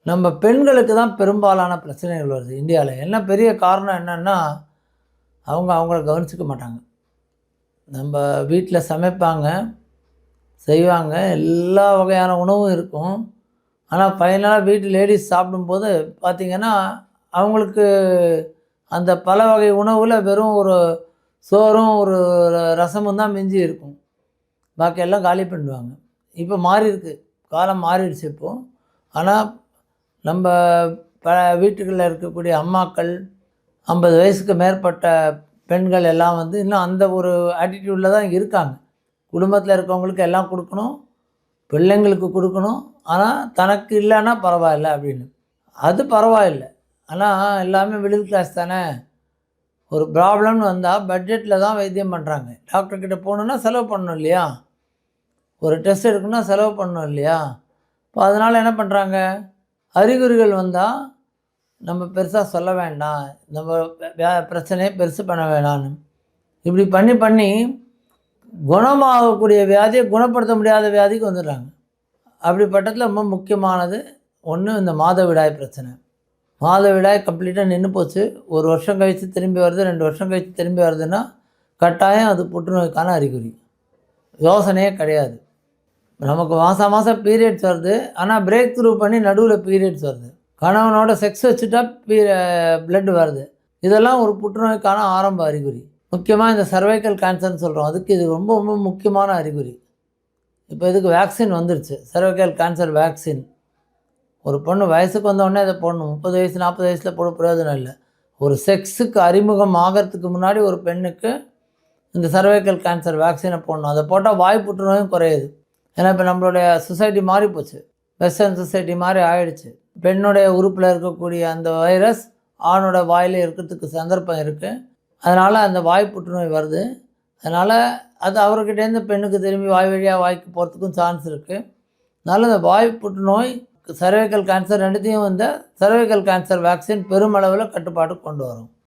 நம்ம பெண்களுக்கு தான் பெரும்பாலான பிரச்சனைகள் வருது இந்தியாவில். என்ன பெரிய காரணம் என்னென்னா, அவங்கள கவனிச்சுக்க மாட்டாங்க. நம்ம வீட்டில் சமைப்பாங்க, செய்வாங்க, எல்லா வகையான உணவும் இருக்கும். ஆனால் ஃபைனலாக வீட்டு லேடீஸ் சாப்பிடும்போது பார்த்திங்கன்னா, அவங்களுக்கு அந்த பல வகை உணவில் வெறும் ஒரு சோறும், ஒரு ரசமும் தான் மிஞ்சி இருக்கும். பாக்கி எல்லாம் காலி பண்ணிடுவாங்க. இப்போ மாறியிருக்கு, காலம் மாறிடுச்சு இப்போது. ஆனால் நம்ம வீட்டுகளில் இருக்கக்கூடிய அம்மாக்கள், 50 வயசுக்கு மேற்பட்ட பெண்கள் எல்லாம் வந்து இன்னும் அந்த ஒரு ஆட்டிடியூடில் தான் இருக்காங்க. குடும்பத்தில் இருக்கவங்களுக்கு எல்லாம் கொடுக்கணும், பிள்ளைங்களுக்கு கொடுக்கணும், ஆனால் தனக்கு இல்லைன்னா பரவாயில்ல அப்படின்னு. அது பரவாயில்ல. ஆனால் எல்லாமே மிடில் கிளாஸ் தானே. ஒரு ப்ராப்ளம்னு வந்தால் பட்ஜெட்டில் தான் வைத்தியம் பண்ணுறாங்க. டாக்டர்கிட்ட போகணுன்னா செலவு பண்ணணும் இல்லையா? ஒரு டெஸ்ட் எடுக்கணுன்னா செலவு பண்ணணும் இல்லையா? இப்போ அதனால் என்ன பண்ணுறாங்க, அறிகுறிகள் வந்தால் நம்ம பெருசாக சொல்ல வேண்டாம், நம்ம பிரச்சனையை பெருசு பண்ண வேணான்னு இப்படி பண்ணி பண்ணி குணமாகக்கூடிய வியாதியை குணப்படுத்த முடியாத வியாதிக்கு வந்துடுறாங்க. அப்படிப்பட்டதில் ரொம்ப முக்கியமானது ஒன்று இந்த மாதவிடாய் பிரச்சனை. மாதவிடாய் கம்ப்ளீட்டாக நின்று போச்சு, 1 வருஷம் கழித்து திரும்பி வருது, 2 வருஷம் கழித்து திரும்பி வருதுன்னா கட்டாயம் அது புற்றுநோய்க்கான அறிகுறி. யோசனையே கிடையாது. நமக்கு மாதம் மாதம் பீரியட்ஸ் வருது, ஆனால் பிரேக் த்ரூ பண்ணி நடுவில் பீரியட்ஸ் வருது. கணவனோட செக்ஸ் வச்சுட்டா பிளட் வருது. இதெல்லாம் ஒரு புற்றுநோய்க்கான ஆரம்ப அறிகுறி. முக்கியமாக இந்த சர்வைக்கல் கேன்சர்னு சொல்கிறோம், அதுக்கு இது ரொம்ப ரொம்ப முக்கியமான அறிகுறி. இப்போ இதுக்கு வேக்சின் வந்துருச்சு, சர்வைக்கல் கேன்சர் வேக்சின். ஒரு பொண்ணு வயசுக்கு வந்தோடனே அதை போடணும். 30 வயசு 40 வயசில் போட பிரயோஜனம் இல்லை. ஒரு செக்ஸுக்கு அறிமுகம் ஆகிறதுக்கு முன்னாடி ஒரு பெண்ணுக்கு இந்த சர்வைக்கல் கேன்சர் வேக்சினை போடணும். அதை போட்டால் வாய் புற்றுநோயும் குறையுது. ஏன்னா இப்போ நம்மளுடைய சொசைட்டி மாறி போச்சு, வெஸ்டர்ன் சொசைட்டி மாதிரி ஆகிடுச்சு. பெண்ணுடைய உறுப்பில் இருக்கக்கூடிய அந்த வைரஸ் ஆணோட வாயில் இருக்கிறதுக்கு சந்தர்ப்பம் இருக்குது. அதனால் அந்த வாய் புற்றுநோய் வருது. அதனால் அது அவர்கிட்டேருந்து பெண்ணுக்கு திரும்பி வாய் வழியாக வாய்க்கு போகிறதுக்கும் சான்ஸ் இருக்குது. அதனால் இந்த வாய் புற்றுநோய், சர்வைக்கல் கேன்சர் ரெண்டுத்தையும் வந்து சர்வைக்கல் கேன்சர் வேக்சின் பெருமளவில் கட்டுப்பாட்டுக்கு கொண்டு வரும்.